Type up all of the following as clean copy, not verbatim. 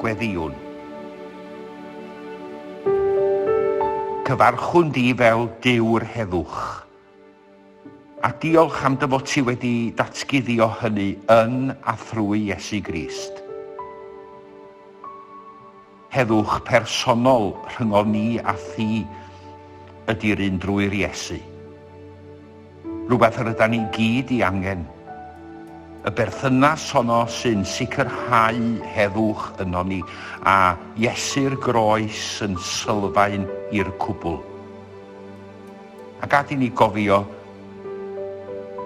gweddiwn. Cyfarchwn di fel Duw'r Heddwch. A diolch am dy fod ti wedi datguddio hynny yn a thrwy Iesu Grist. Heddwch personol rhyngol ni a thi ydy'r un drwy'r Iesu. Rhywbeth yr ydyn ni gyd i angen. Y berthynas honno sy'n sicrhau heddwch yno ni a Iesu'r groes yn sylfaen i'r cwbl. A gad i ni gofio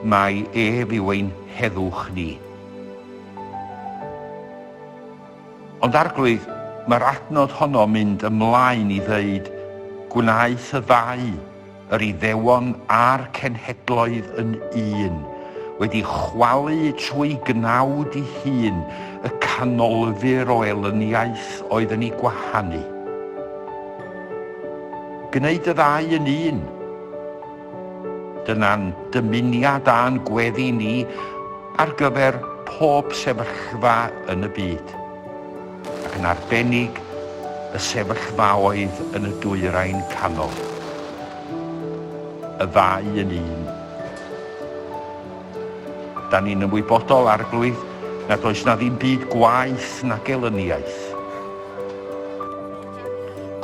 mai ef yw ein heddwch ni. Ond arglwydd, mae'r adnod honno mynd ymlaen i ddeud gwnaeth y ddau, yr Iddewon a'r cenhedloedd yn un, wedi chwalu trwy gnawd ei hun y canolfur o elyniaeth oedd yn ei gwahanu. Gwneud y ddau yn un. Dyna'n dymuniad a'n gweddi ni ar gyfer pob sefyllfa yn y byd, ac yn arbennig y sefyllfaoedd yn y dwyrain canol. Y ddau yn un. Da ni'n ymwybodol arglwydd nad oes na ddim byd gwaeth nag elyniaeth.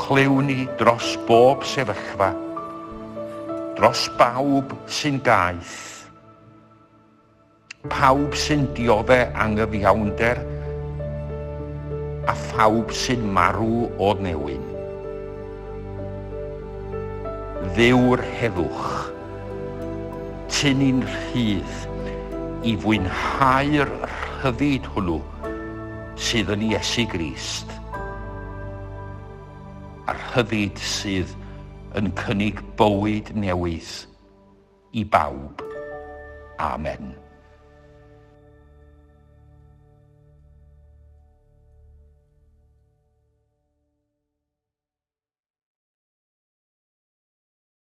Clywn ni dros bob sefyllfa, dros bawb sy'n gaeth, pawb sy'n dioddau anghyfiawnder, a phawb sy'n marw o newyn. Dduw'r Heddwch, tynnu'n rhydd i fwynhau'r rhyddid hwnnw sydd yn Iesu Grist, a'r rhyddid sydd yn cynnig bywyd newydd i bawb. Amen.